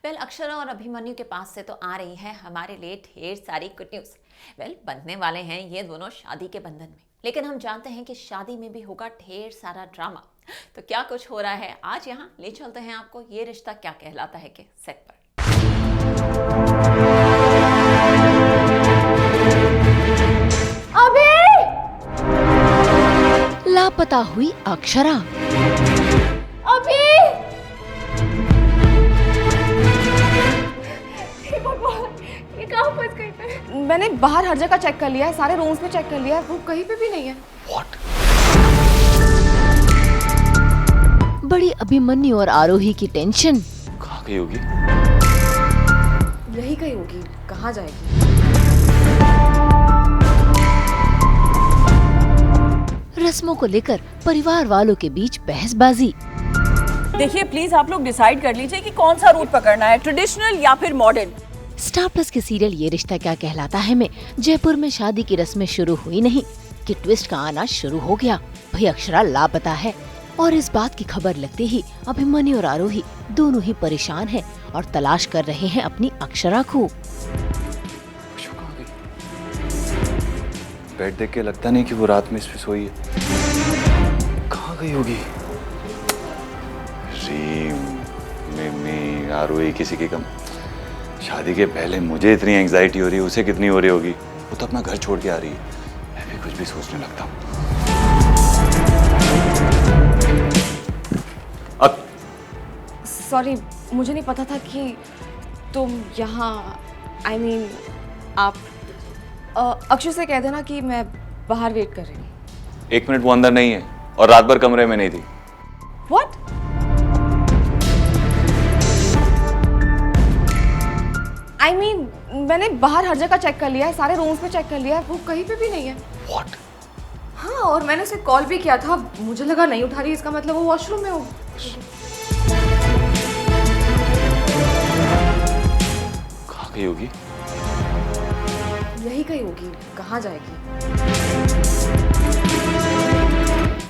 Well, Akshara और अभिमन्यु के पास से तो आ रही है हमारे लिए ढेर सारी गुड न्यूज। वेल, बंधने वाले हैं ये दोनों शादी के बंधन में, लेकिन हम जानते हैं कि शादी में भी होगा ढेर सारा ड्रामा। तो क्या कुछ हो रहा है आज यहाँ ले चलते हैं आपको ये रिश्ता क्या कहलाता है के सेट पर। अभी लापता हुई अक्षरा। अभी ये कहाँ फंस गई मैं? मैंने बाहर हर जगह चेक कर लिया है, सारे रूम्स में चेक कर लिया है, वो कहीं पे भी नहीं है। What? बड़ी अभिमन्यु और आरोही की टेंशन। कहाँ गई होगी? यही कहीं होगी, कहाँ जाएगी? रस्मों को लेकर परिवार वालों के बीच बहसबाजी। देखिए प्लीज आप लोग डिसाइड कर लीजिए कि कौन सा रूट पकड़ना है, ट्रेडिशनल या फिर मॉडर्न। स्टार प्लस के सीरियल ये रिश्ता क्या कहलाता है में जयपुर में शादी की रस्में शुरू हुई नहीं कि ट्विस्ट का आना शुरू हो गया। भाई अक्षरा लापता है और इस बात की खबर लगते ही अभिमन्यु और आरोही दोनों ही परेशान हैं और तलाश कर रहे हैं अपनी अक्षरा को। बेड देख के लगता नहीं कि वो रात में इस पे सोई है। कहाँ गई होगी? रीम, मिमी, आरोही किसी की कम। शादी के पहले मुझे इतनी एंजाइटी हो रही है, उसे कितनी हो रही होगी। वो तो अपना घर छोड़ के आ रही है, मैं भी कुछ भी सोचने लगता हूँ। अब सॉरी, मुझे नहीं पता था कि तुम यहाँ आप अक्षय से कह देना कि मैं बाहर वेट कर रही हूँ। 1 मिनट वो अंदर नहीं है और रात भर कमरे में नहीं थी। What? मैंने बाहर हर जगह चेक कर लिया है, सारे रूम्स में चेक कर लिया है, वो कहीं पे भी नहीं है। What? हाँ, और मैंने उसे कॉल भी किया था, मुझे लगा नहीं उठा रही, इसका मतलब वो वॉशरूम में हो। कहाँ गई होगी? यही कहीं होगी, कहाँ जाएगी?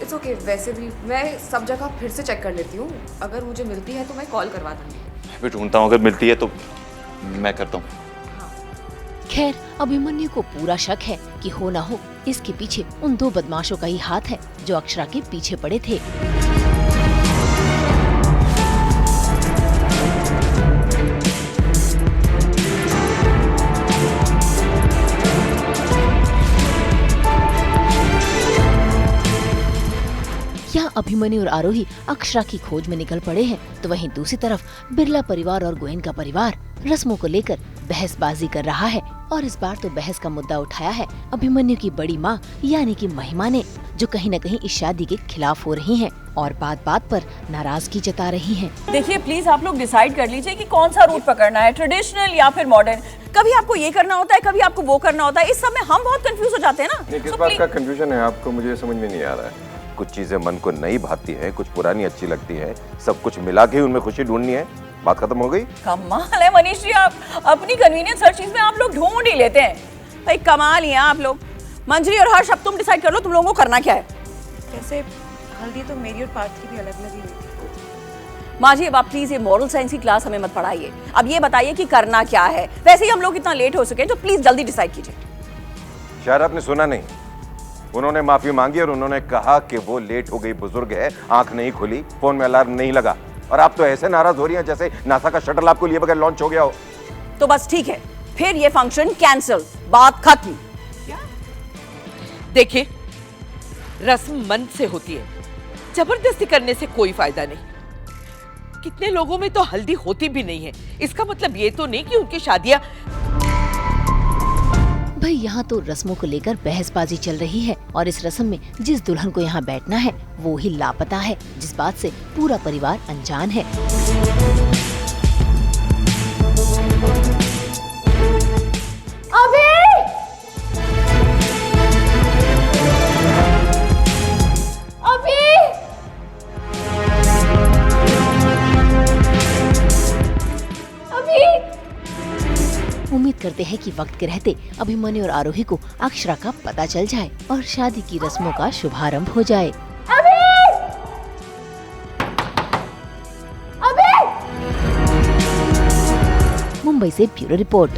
इट्स ओके, वैसे भी मैं सब जगह फिर से चेक कर लेती हूँ, अगर मुझे मिलती है तो मैं कॉल करवा दूंगी। मैं भी ढूंढता हूँ, अगर मिलती है तो मैं करता हूँ। खैर अभिमन्यु को पूरा शक है कि हो ना हो इसके पीछे उन 2 बदमाशों का ही हाथ है जो अक्षरा के पीछे पड़े थे। यहाँ अभिमन्यु और आरोही अक्षरा की खोज में निकल पड़े हैं, तो वहीं दूसरी तरफ बिरला परिवार और गोयन का परिवार रस्मों को लेकर बहसबाजी कर रहा है। और इस बार तो बहस का मुद्दा उठाया है अभिमन्यु की बड़ी माँ यानी कि महिमा ने, जो कहीं न कहीं इस शादी के खिलाफ हो रही हैं और बात बात पर नाराजगी जता रही हैं। देखिए प्लीज आप लोग डिसाइड कर लीजिए कि कौन सा रूट पकड़ना है, ट्रेडिशनल या फिर मॉडर्न। कभी आपको ये करना होता है, कभी आपको वो करना होता है, इस सब में हम बहुत कंफ्यूज हो जाते हैं ना। किस बात का कंफ्यूजन है आपको, मुझे समझ में नहीं आ रहा है। कुछ चीजें मन को नई भाती है, कुछ पुरानी अच्छी लगती है, सब कुछ मिला के उनमें खुशी ढूंढनी है। बात खत्म हो गई। कमाल है मनीष जी, आप अपनी कन्वीनियंस हर चीज में आप लोग ढूंढ ही लेते हैं। भाई कमाल ही है आप लोग। मंजरी और हर्ष, अब तुम डिसाइड कर लो तुम लोगों को करना क्या है। कैसे हल्दी तो मेरी और पार्थ की भी अलग अलग ही हुई थी। माँ जी अब आप प्लीज ये मॉरल साइंस की क्लास हमें मत पढ़ाइए, अब ये बताइए कि करना क्या है। वैसे ही हम लोग इतना लेट हो सके तो प्लीज जल्दी डिसाइड कीजिए। शायद आपने सुना नहीं, उन्होंने माफी मांगी और उन्होंने कहा कि वो लेट हो गई, बुजुर्ग है, आंख नहीं खुली, फोन में अलार्म नहीं लगा। और आप तो ऐसे नाराज हो रही हैं जैसे नासा का शटल आपको लिए बगैर लॉन्च हो गया हो। तो बस ठीक है, फिर ये फंक्शन कैंसिल, बात खत्म। देखिए रस्म मन से होती है, जबरदस्ती करने से कोई फायदा नहीं। कितने लोगों में तो हल्दी होती भी नहीं है, इसका मतलब ये तो नहीं कि उनकी शादियां। भाई यहाँ तो रस्मों को लेकर बहसबाजी चल रही है और इस रस्म में जिस दुल्हन को यहाँ बैठना है वो ही लापता है, जिस बात से पूरा परिवार अनजान है। उम्मीद करते हैं कि वक्त के रहते अभिमन्यु और आरोही को अक्षरा का पता चल जाए और शादी की रस्मों का शुभारंभ हो जाए। अभी मुंबई से ब्यूरो रिपोर्ट।